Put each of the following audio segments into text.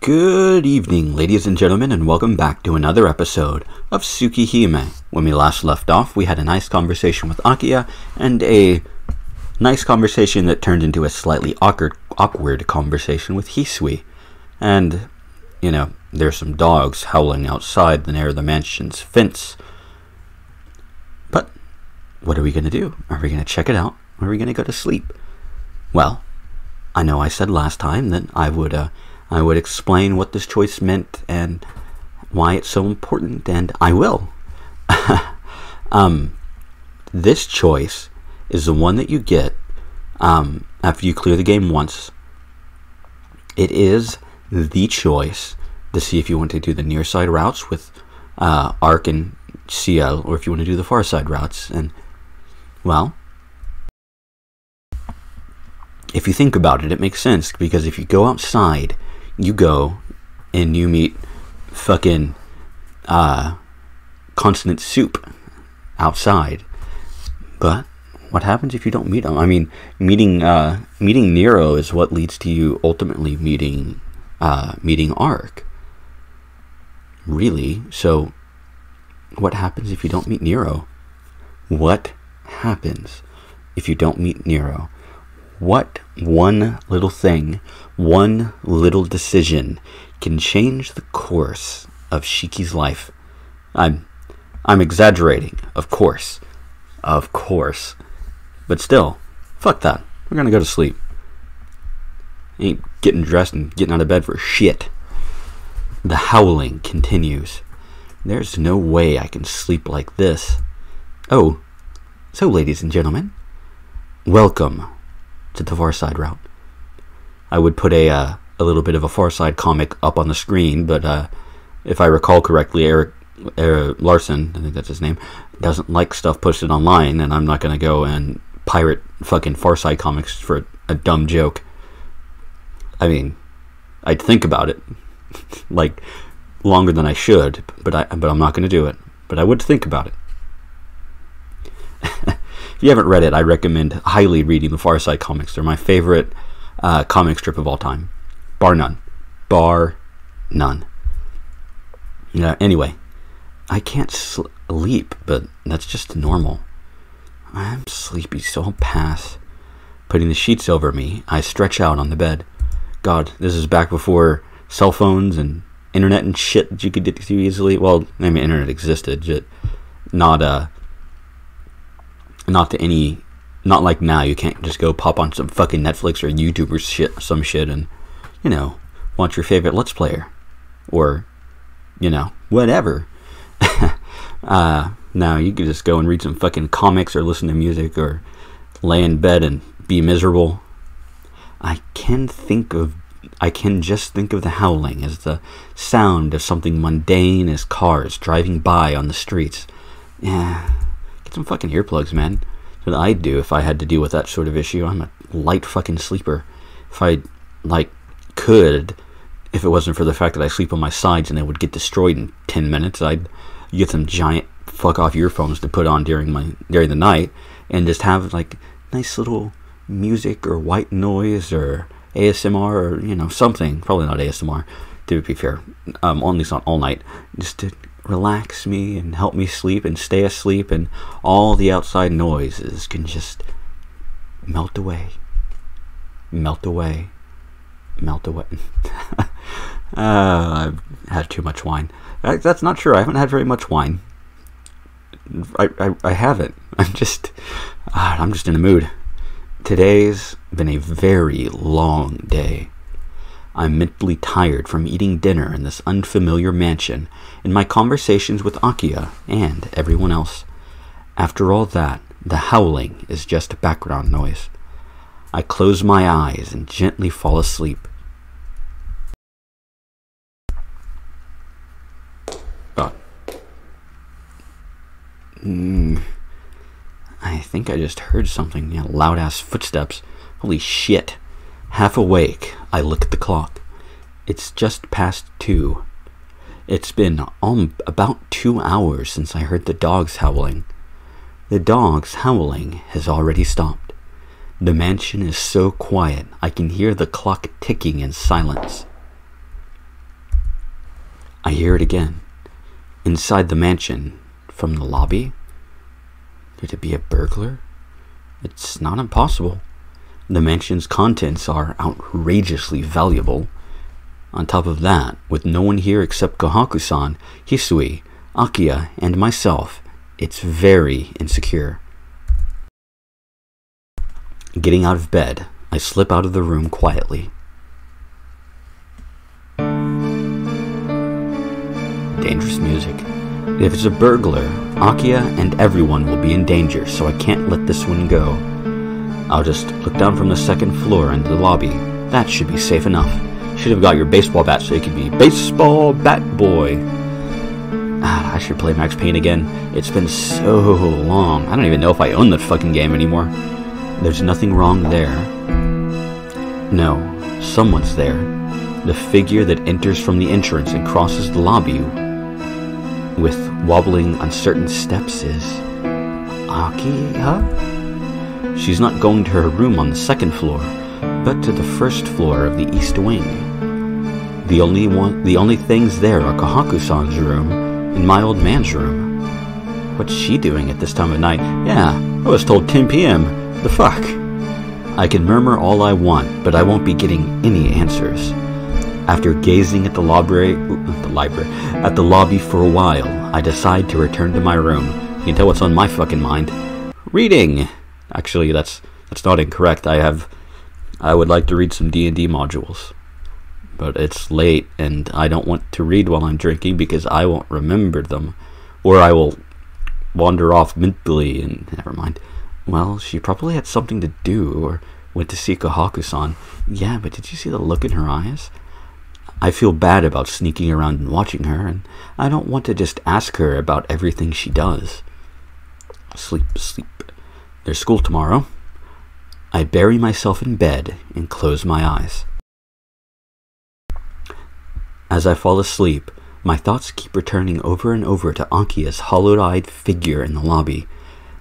Good evening, ladies and gentlemen, and welcome back to another episode of Tsukihime. When we last left off, we had a nice conversation with Akiha, and a nice conversation that turned into a slightly awkward conversation with Hisui. And, there's some dogs howling outside near the mansion's fence. But, what are we going to do? Are we going to check it out, or are we going to go to sleep? Well, I know I said last time that I would explain what this choice meant and why it's so important, and I will. This choice is the one that you get after you clear the game once. It is the choice to see if you want to do the near side routes with Arc and CL, or if you want to do the far side routes. And, well, if you think about it, it makes sense, because if you go outside, you go and you meet fucking consonant soup outside. But what happens if you don't meet him? I mean, meeting Nero is what leads to you ultimately meeting Arc. Really? So what happens if you don't meet Nero? What happens if you don't meet Nero? What one little thing, one little decision can change the course of Shiki's life? I'm exaggerating, of course, but still, fuck that. We're gonna go to sleep. Ain't getting dressed and getting out of bed for shit. The howling continues. There's no way I can sleep like this. Oh, so ladies and gentlemen, welcome to the Far Side route. I would put a little bit of a Far Side comic up on the screen, but if I recall correctly, Eric Larson, I think that's his name, doesn't like stuff posted online, and I'm not going to go and pirate fucking Far Side comics for a dumb joke. I mean, I'd think about it, like, longer than I should, but I'm not going to do it. But I would think about it. If you haven't read it, I recommend highly reading the Far Side comics. They're my favorite comic strip of all time. Bar none. Bar none. Anyway, I can't sleep, but that's just normal. I'm sleepy, so I'll pass. Putting the sheets over me, I stretch out on the bed. God, this is back before cell phones and internet and shit that you could get to easily. Well, I mean, internet existed, just not like now. You can't just go pop on some fucking Netflix or YouTube or some shit and, watch your favorite Let's Player. Or, whatever. Now you can just go and read some fucking comics or listen to music or lay in bed and be miserable. I can just think of the howling as the sound of something mundane as cars driving by on the streets. Yeah. Get some fucking earplugs, man. That's what I'd do if I had to deal with that sort of issue. I'm a light fucking sleeper. If I, could, if it wasn't for the fact that I sleep on my sides and they would get destroyed in 10 minutes, I'd get some giant fuck off earphones to put on during the night and just have, nice little music or white noise or ASMR or, something. Probably not ASMR, to be fair. At least not all night. Just to relax me and help me sleep and stay asleep, and all the outside noises can just melt away. I've had too much wine. That's not true. I haven't had very much wine. I haven't. I'm just in a mood. Today's been a very long day. I'm mentally tired from eating dinner in this unfamiliar mansion, in my conversations with Akiha and everyone else. After all that, the howling is just background noise. I close my eyes and gently fall asleep. I think I just heard something, loud-ass footsteps. Holy shit. Half awake, I look at the clock. It's just past 2. It's been about 2 hours since I heard the dogs howling. The dogs howling has already stopped. The mansion is so quiet I can hear the clock ticking in silence. I hear it again. Inside the mansion, from the lobby. Could it be a burglar? It's not impossible. The mansion's contents are outrageously valuable. On top of that, with no one here except Kohaku-san, Hisui, Akiha, and myself, it's very insecure. Getting out of bed, I slip out of the room quietly. Dangerous music. If it's a burglar, Akiha and everyone will be in danger, so I can't let this one go. I'll just look down from the second floor into the lobby. That should be safe enough. Should have got your baseball bat so you could be baseball bat boy. I should play Max Payne again. It's been so long. I don't even know if I own that fucking game anymore. There's nothing wrong there. No, someone's there. The figure that enters from the entrance and crosses the lobby with wobbling, uncertain steps is Akiha? She's not going to her room on the second floor, but to the first floor of the east wing. The only things there are Kohaku-san's room and my old man's room. What's she doing at this time of night? Yeah, I was told 10 p.m. The fuck? I can murmur all I want, but I won't be getting any answers. After gazing at the lobby for a while, I decide to return to my room. You can tell what's on my fucking mind. Reading! Actually, that's not incorrect. I would like to read some D&D modules. But it's late, and I don't want to read while I'm drinking because I won't remember them. Or I will wander off mentally and... Never mind. Well, she probably had something to do, or went to see Kohaku-san. Yeah, but did you see the look in her eyes? I feel bad about sneaking around and watching her, and I don't want to just ask her about everything she does. Sleep. There's school tomorrow. I bury myself in bed and close my eyes. As I fall asleep, my thoughts keep returning over and over to Akiha's hollow-eyed figure in the lobby,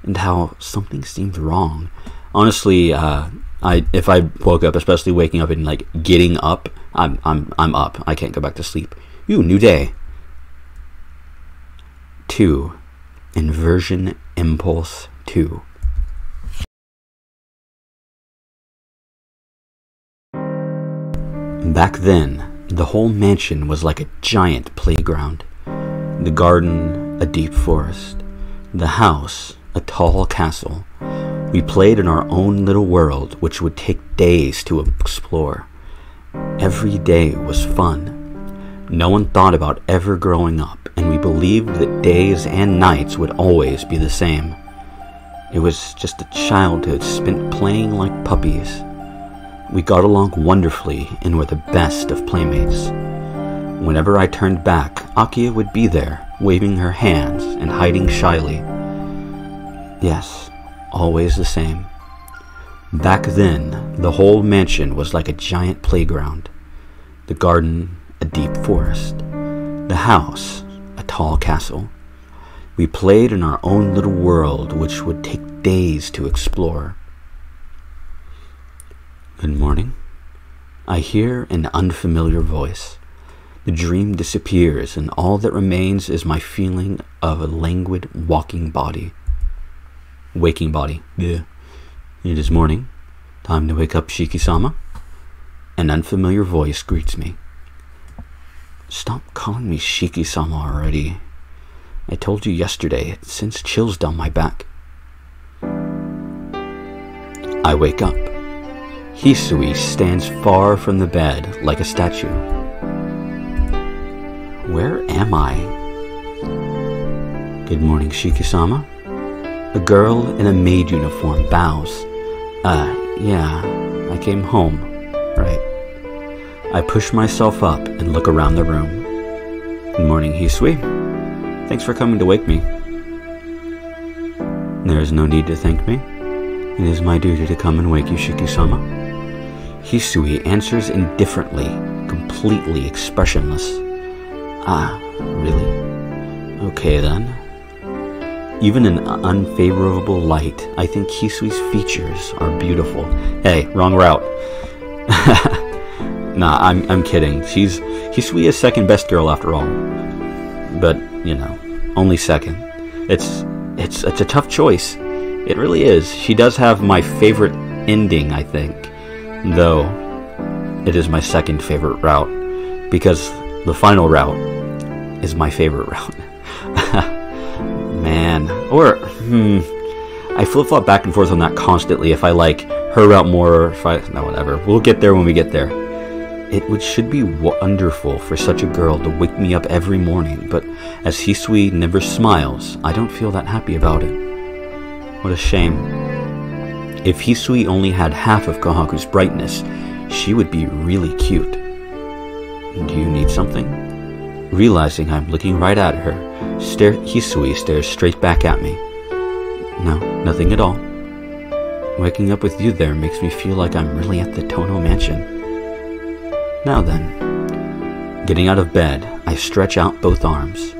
and how something seemed wrong. Honestly, if I woke up, especially waking up and like getting up, I'm up. I can't go back to sleep. New day. 2. Inversion Impulse 2. Back then, the whole mansion was like a giant playground. The garden, a deep forest. The house, a tall castle. We played in our own little world, which would take days to explore. Every day was fun. No one thought about ever growing up, and we believed that days and nights would always be the same. It was just a childhood spent playing like puppies. We got along wonderfully and were the best of playmates. Whenever I turned back, Akiha would be there, waving her hands and hiding shyly. Yes, always the same. Back then, the whole mansion was like a giant playground. The garden, a deep forest. The house, a tall castle. We played in our own little world, which would take days to explore. Good morning. I hear an unfamiliar voice. The dream disappears, and all that remains is my feeling of a languid waking body. Waking body. Yeah. It is morning. Time to wake up, Shiki-sama. An unfamiliar voice greets me. Stop calling me Shiki-sama already. I told you yesterday, it sends chills down my back. I wake up. Hisui stands far from the bed like a statue. Where am I? Good morning, Shiki-sama. A girl in a maid uniform bows. Yeah, I came home, right. I push myself up and look around the room. Good morning, Hisui. Thanks for coming to wake me. There is no need to thank me. It is my duty to come and wake you, Shiki-sama. Hisui answers indifferently, completely expressionless. Ah, really? Okay then. Even in unfavorable light, I think Hisui's features are beautiful. Hey, wrong route. Nah, I'm kidding. She's Hisui's second best girl after all. But, you know, only second. It's a tough choice. It really is. She does have my favorite ending, I think. Though, it is my second favorite route. Because the final route is my favorite route. Man. Or, I flip-flop back and forth on that constantly. If I like her route more, or if I... No, whatever. We'll get there when we get there. Should be wonderful for such a girl to wake me up every morning, but as Hisui never smiles, I don't feel that happy about it. What a shame. If Hisui only had half of Kohaku's brightness, she would be really cute. Do you need something? Realizing I'm looking right at her, Hisui stares straight back at me. No, nothing at all. Waking up with you there makes me feel like I'm really at the Tono mansion. Now then, getting out of bed, I stretch out both arms.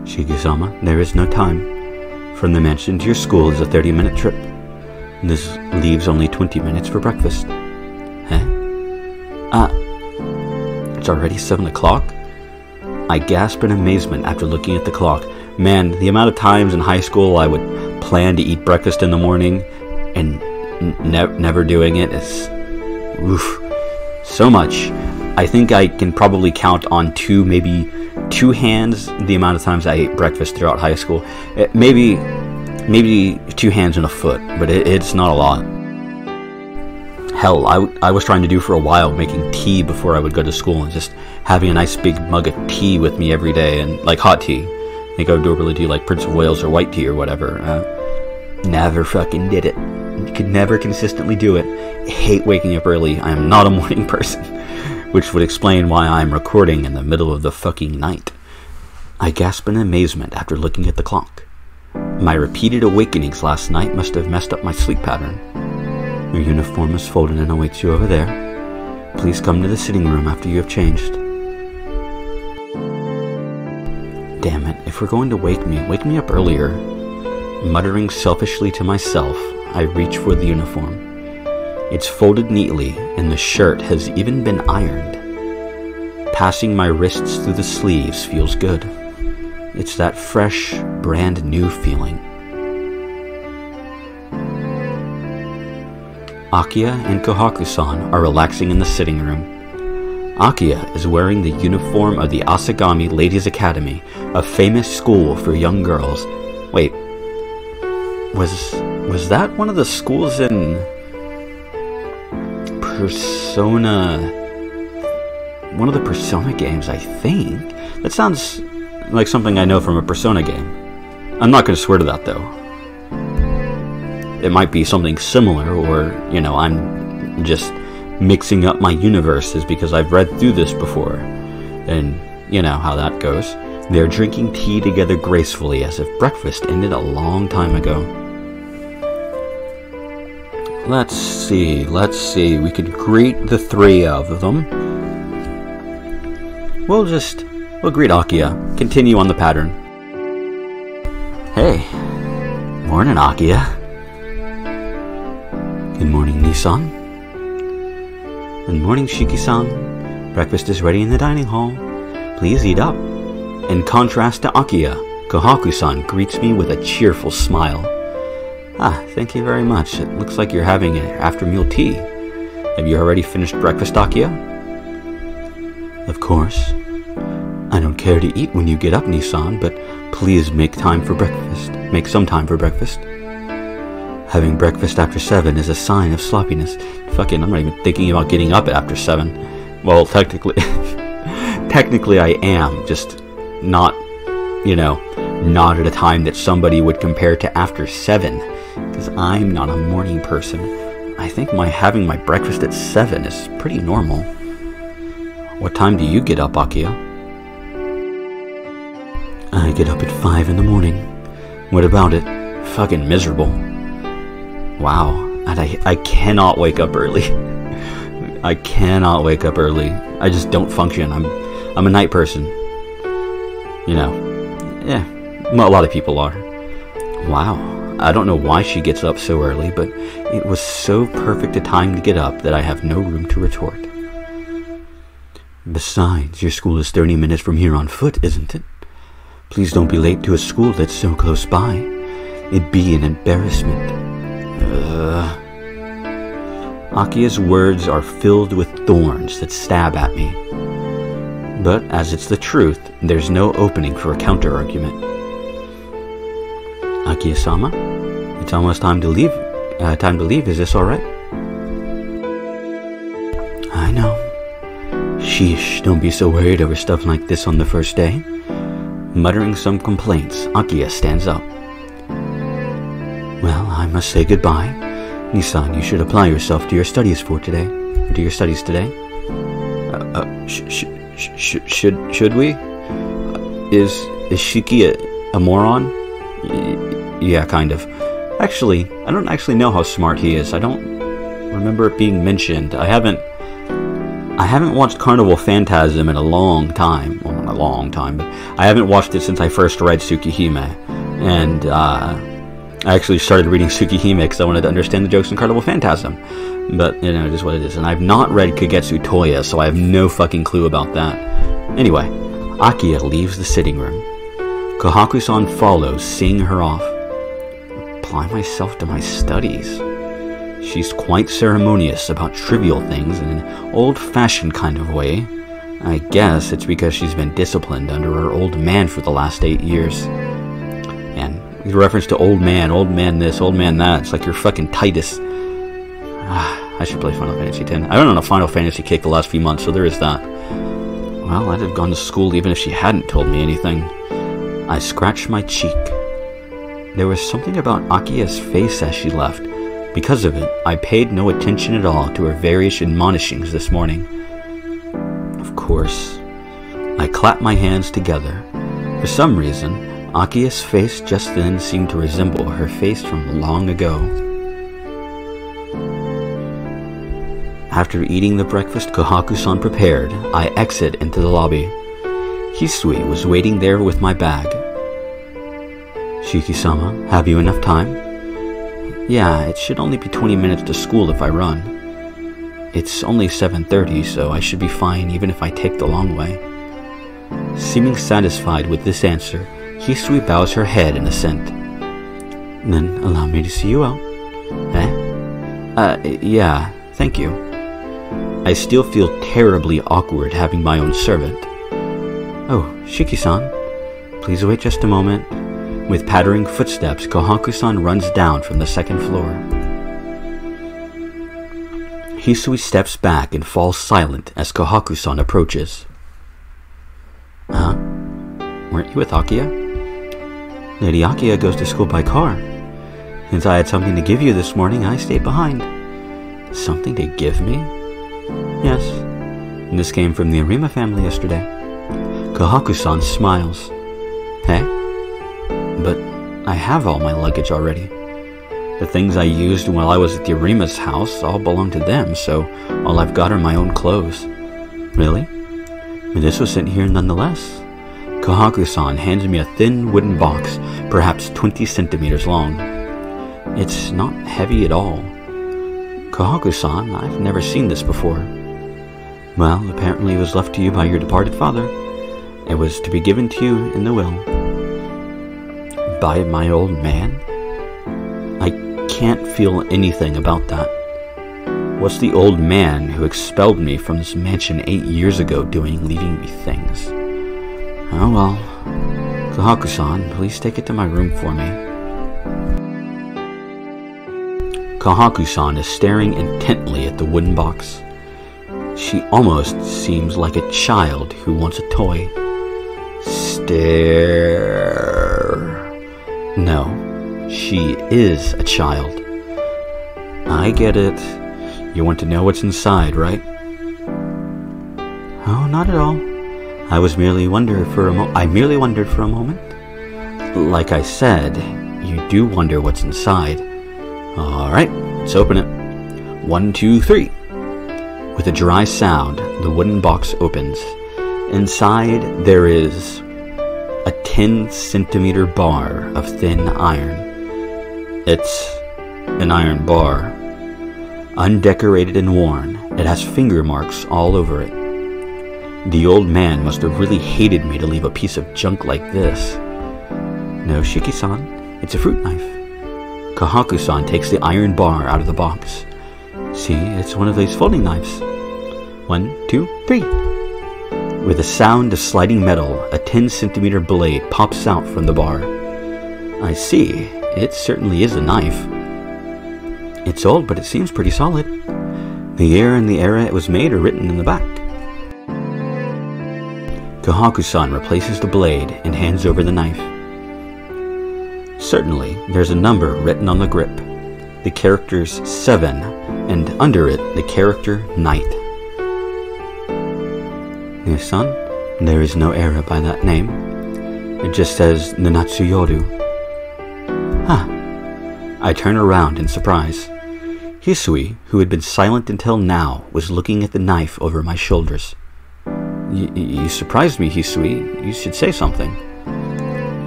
Shiki-sama, there is no time. From the mansion to your school is a 30-minute trip. This leaves only 20 minutes for breakfast. Huh? It's already 7 o'clock? I gasp in amazement after looking at the clock. Man, the amount of times in high school I would plan to eat breakfast in the morning and never doing it is... Oof. So much. I think I can probably count on maybe two hands the amount of times I ate breakfast throughout high school. Maybe 2 hands and a foot, but it's not a lot. Hell, I was trying to do for a while making tea before I would go to school and just having a nice big mug of tea with me every day, and like hot tea. I think I would really do like Prince of Wales or white tea or whatever. Never fucking did it. Could never consistently do it. I hate waking up early. I am not a morning person. Which would explain why I am recording in the middle of the fucking night. I gasp in amazement after looking at the clock. My repeated awakenings last night must have messed up my sleep pattern. Your uniform is folded and awaits you over there. Please come to the sitting room after you have changed. Damn it, if we're going to wake me up earlier. Muttering selfishly to myself, I reach for the uniform. It's folded neatly, and the shirt has even been ironed. Passing my wrists through the sleeves feels good. It's that fresh, brand new feeling. Akiha and Kohaku-san are relaxing in the sitting room. Akiha is wearing the uniform of the Asagami Ladies' Academy, a famous school for young girls. Wait, was that one of the schools in Persona? One of the Persona games, I think. That sounds like something I know from a Persona game. I'm not going to swear to that, though. It might be something similar, or, you know, I'm just mixing up my universes because I've read through this before. And, you know how that goes. They're drinking tea together gracefully as if breakfast ended a long time ago. Let's see. We could greet the 3 of them. We'll greet Akiha. Continue on the pattern. Hey. Morning, Akiha. Good morning, Nissan. Good morning, Shiki-san. Breakfast is ready in the dining hall. Please eat up. In contrast to Akiha, Kohaku-san greets me with a cheerful smile. Thank you very much. It looks like you're having an after-meal tea. Have you already finished breakfast, Akiha? Of course. I don't care to eat when you get up, Nissan, but please make time for breakfast. Make some time for breakfast. Having breakfast after 7 is a sign of sloppiness. Fucking, I'm not even thinking about getting up after 7. Well, technically I am, just not, not at a time that somebody would compare to after 7, because I'm not a morning person. I think having my breakfast at 7 is pretty normal. What time do you get up, Akiha? I get up at 5 in the morning. What about it? Fucking miserable. Wow, and I cannot wake up early. I cannot wake up early. I just don't function. I'm a night person. Yeah, a lot of people are. Wow, I don't know why she gets up so early, but it was so perfect a time to get up that I have no room to retort. Besides, your school is 30 minutes from here on foot, isn't it? Please don't be late to a school that's so close by. It'd be an embarrassment. Akiha's words are filled with thorns that stab at me. But as it's the truth, there's no opening for a counter-argument. Akiha-sama, it's almost time to leave. Is this alright? I know. Sheesh, don't be so worried over stuff like this on the first day. Muttering some complaints, Akiha stands up. Well, I must say goodbye. Nisan, you should apply yourself to your studies today. Should we? Is Shiki a moron? Yeah, kind of. Actually, I don't actually know how smart he is. I don't remember it being mentioned. I haven't watched Carnival Phantasm in a long time. Well, not a long time, but I haven't watched it since I first read Tsukihime. And I actually started reading Tsukihime because I wanted to understand the jokes in Carnival Phantasm. But, it is what it is. And I've not read Kagetsu Toya, so I have no fucking clue about that. Anyway, Akiha leaves the sitting room. Kohaku-san follows, seeing her off. Apply myself to my studies. She's quite ceremonious about trivial things in an old-fashioned kind of way. I guess it's because she's been disciplined under her old man for the last 8 years. And with reference to old man this, old man that, it's like you're fucking Titus. I should play Final Fantasy X. I haven't on a Final Fantasy kick the last few months, so there is that. Well, I'd have gone to school even if she hadn't told me anything. I scratched my cheek. There was something about Akiha's face as she left. Because of it, I paid no attention at all to her various admonishings this morning. Of course, I clapped my hands together. For some reason, Akiha's face just then seemed to resemble her face from long ago. After eating the breakfast Kohaku-san prepared, I exit into the lobby. Hisui was waiting there with my bag. Shiki-sama, have you enough time? Yeah, it should only be 20 minutes to school if I run. It's only 7:30, so I should be fine even if I take the long way. Seeming satisfied with this answer, Hisui bows her head in assent. Then allow me to see you out. Yeah, thank you. I still feel terribly awkward having my own servant. Oh, Shiki-san, please wait just a moment. With pattering footsteps, Kohaku-san runs down from the second floor. Hisui steps back and falls silent as Kohaku-san approaches. Huh? Weren't you with Akiha? Lady Akiha goes to school by car. Since I had something to give you this morning, I stayed behind. Something to give me? Yes. And this came from the Arima family yesterday. Kohaku-san smiles. Hey? But I have all my luggage already. The things I used while I was at the Arima's house all belong to them, so all I've got are my own clothes. Really? But this was sent here nonetheless. Kohaku-san hands me a thin wooden box, perhaps 20 centimeters long. It's not heavy at all. Kohaku-san, I've never seen this before. Well, apparently it was left to you by your departed father. It was to be given to you in the will. By my old man? I can't feel anything about that. What's the old man who expelled me from this mansion 8 years ago doing, leaving me things? Oh well. Kohaku-san, please take it to my room for me. Kohaku-san is staring intently at the wooden box. She almost seems like a child who wants a toy. Stare. No, she is a child. I get it. You want to know what's inside, right? Oh, not at all. I merely wondered for a moment. Like I said, you do wonder what's inside. Alright, let's open it. 1, 2, 3. With a dry sound, the wooden box opens. Inside, there is a 10-centimeter bar of thin iron. It's an iron bar. Undecorated and worn, it has finger marks all over it. The old man must have really hated me to leave a piece of junk like this. No, Shiki-san, it's a fruit knife. Kahaku-san takes the iron bar out of the box. See, it's one of these folding knives. 1, 2, 3. With a sound of sliding metal, a 10-centimeter blade pops out from the bar. I see, it certainly is a knife. It's old, but it seems pretty solid. The year and the era it was made are written in the back. Kahaku-san replaces the blade and hands over the knife. Certainly, there's a number written on the grip. The characters 7, and under it, the character Knight. Yes, son, there is no era by that name. It just says Nanatsu Yoru. I turn around in surprise. Hisui, who had been silent until now, was looking at the knife over my shoulders. You surprised me, Hisui. You should say something.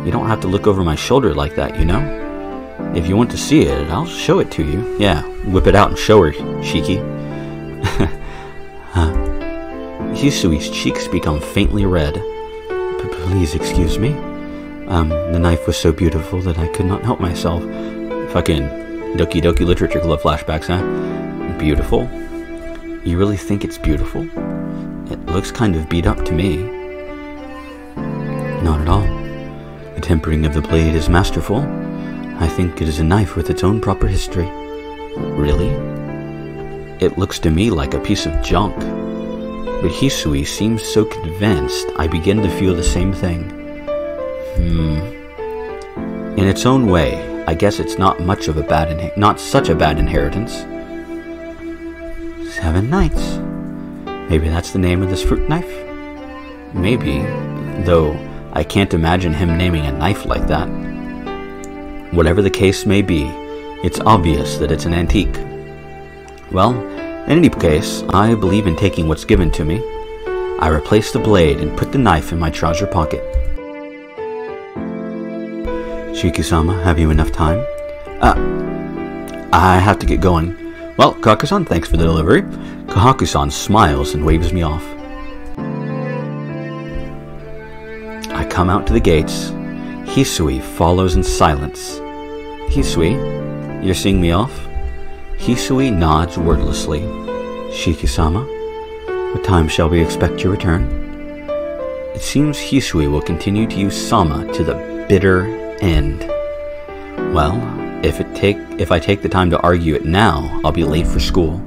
You don't have to look over my shoulder like that, you know? If you want to see it, I'll show it to you. Yeah, whip it out and show her, Shiki. Hisui's cheeks become faintly red. Please excuse me. The knife was so beautiful that I could not help myself. Fucking Doki Doki Literature Club flashbacks, huh? Beautiful? You really think it's beautiful? It looks kind of beat up to me. Not at all. The tempering of the blade is masterful. I think it is a knife with its own proper history. Really? It looks to me like a piece of junk. But Hisui seems so convinced, I begin to feel the same thing. In its own way, I guess it's not such a bad inheritance. 7 Knights. Maybe that's the name of this fruit knife? Maybe, though I can't imagine him naming a knife like that. Whatever the case may be, it's obvious that it's an antique. Well, in any case, I believe in taking what's given to me. I replace the blade and put the knife in my trouser pocket. Shiki-sama, have you enough time? I have to get going. Well, Kahaku-san, thanks for the delivery. Kahaku-san smiles and waves me off. I come out to the gates. Hisui follows in silence. Hisui, you're seeing me off? Hisui nods wordlessly. Shiki-sama, what time shall we expect your return? It seems Hisui will continue to use Sama to the bitter end. Well, if I take the time to argue it now, I'll be late for school.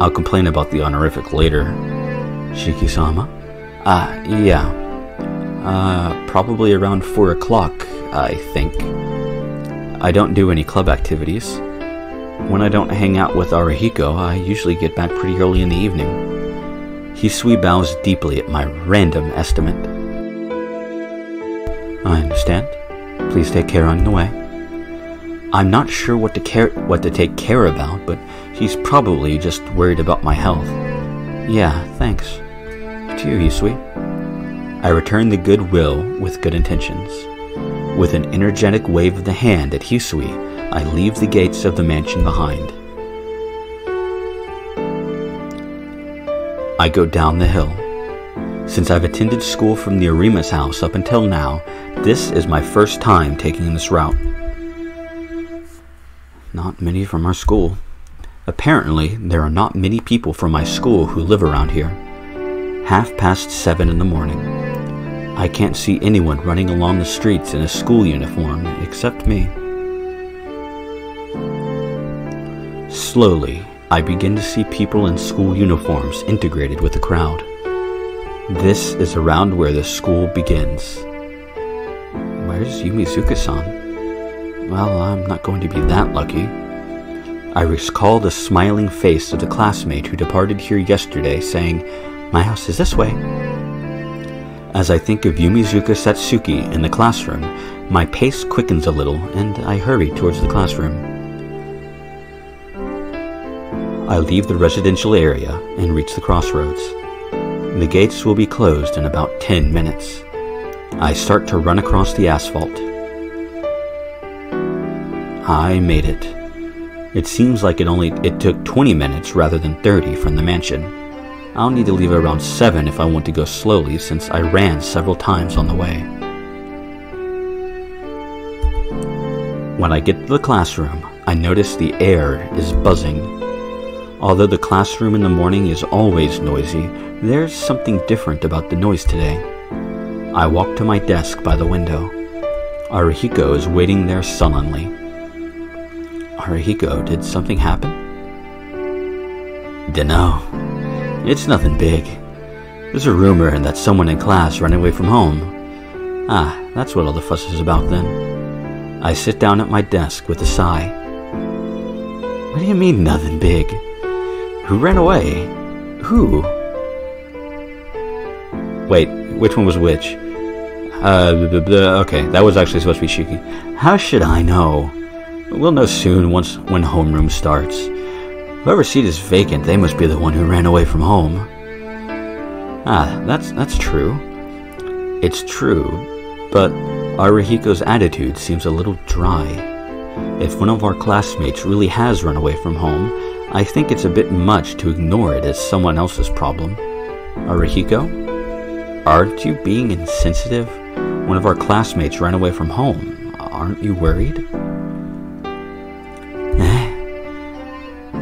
I'll complain about the honorific later. Shiki-sama? Yeah. Probably around 4 o'clock, I think. I don't do any club activities. When I don't hang out with Arahiko, I usually get back pretty early in the evening. Hisui bows deeply at my random estimate. I understand. Please take care on the way. I'm not sure what to take care about, but she's probably just worried about my health. Yeah, thanks. To you, Hisui. I return the goodwill with good intentions. With an energetic wave of the hand at Hisui, I leave the gates of the mansion behind. I go down the hill. Since I've attended school from the Arima's house up until now, this is my first time taking this route. Not many from our school. Apparently, there are not many people from my school who live around here. 7:30 in the morning. I can't see anyone running along the streets in a school uniform except me. Slowly, I begin to see people in school uniforms integrated with the crowd. This is around where the school begins. Where's Yumizuka-san? Well, I'm not going to be that lucky. I recall the smiling face of the classmate who departed here yesterday, saying, "My house is this way." As I think of Yumizuka Satsuki in the classroom, my pace quickens a little, and I hurry towards the classroom. I leave the residential area and reach the crossroads. The gates will be closed in about 10 minutes. I start to run across the asphalt. I made it. It seems like it took 20 minutes rather than 30 from the mansion. I'll need to leave around 7 if I want to go slowly, since I ran several times on the way. When I get to the classroom, I notice the air is buzzing. Although the classroom in the morning is always noisy, there's something different about the noise today. I walk to my desk by the window. Arihiko is waiting there sullenly. Arihiko, did something happen? Dunno. It's nothing big. There's a rumor that someone in class ran away from home. Ah, that's what all the fuss is about then. I sit down at my desk with a sigh. What do you mean, nothing big? Who ran away? Who? Wait, which one was which? Okay, that was actually supposed to be Shuki. How should I know? We'll know soon when homeroom starts. Whoever's seat is vacant, they must be the one who ran away from home. Ah, that's true. It's true, but Arihiko's attitude seems a little dry. If one of our classmates really has run away from home, I think it's a bit much to ignore it as someone else's problem. Arihiko? Aren't you being insensitive? One of our classmates ran away from home. Aren't you worried?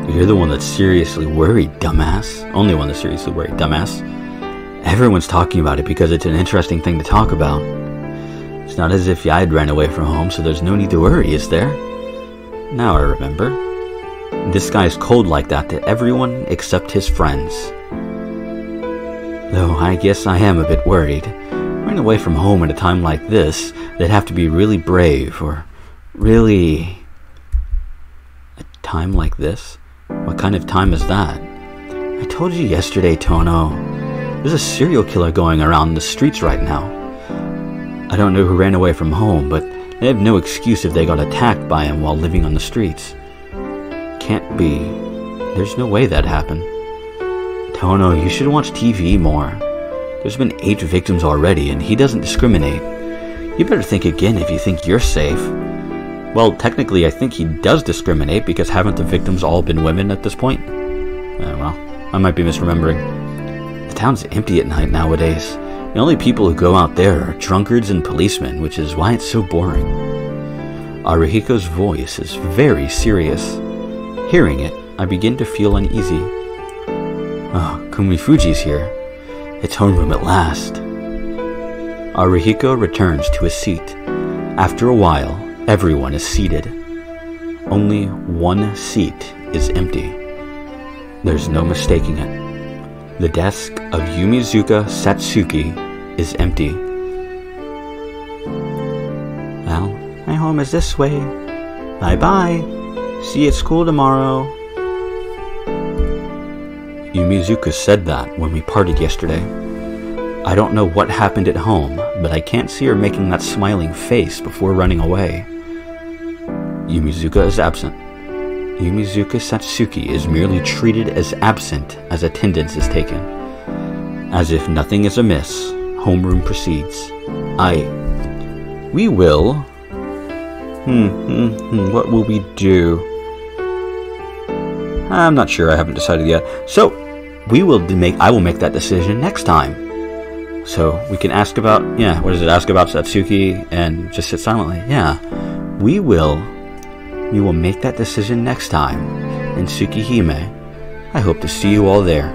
You're the one that's seriously worried, dumbass. Only one that's seriously worried, dumbass. Everyone's talking about it because it's an interesting thing to talk about. It's not as if I'd ran away from home, so there's no need to worry, is there? Now I remember. This guy's cold like that to everyone except his friends. Though I guess I am a bit worried. Running away from home at a time like this, they'd have to be really brave, or really... A time like this? What kind of time is that? I told you yesterday, Tono. There's a serial killer going around the streets right now. I don't know who ran away from home, but they have no excuse if they got attacked by him while living on the streets. Can't be. There's no way that happened. Tono, you should watch TV more. There's been 8 victims already, and he doesn't discriminate. You better think again if you think you're safe. Well, technically, I think he does discriminate, because haven't the victims all been women at this point? Well, I might be misremembering. The town's empty at night nowadays. The only people who go out there are drunkards and policemen, which is why it's so boring. Arihiko's voice is very serious. Hearing it, I begin to feel uneasy. Oh, Kumifuji's here. It's homeroom at last. Arihiko returns to his seat. After a while, everyone is seated. Only one seat is empty. There's no mistaking it. The desk of Yumizuka Satsuki is empty. Well, my home is this way. Bye-bye. See you at school tomorrow. Yumizuka said that when we parted yesterday. I don't know what happened at home, but I can't see her making that smiling face before running away. Yumizuka is absent. Yumizuka Satsuki is merely treated as absent as attendance is taken. As if nothing is amiss, homeroom proceeds. We will... what will we do? I'm not sure, I haven't decided yet. So, I will make that decision next time. So, we can ask about, what is it, ask about Satsuki and just sit silently. Yeah, we will make that decision next time in Tsukihime. I hope to see you all there.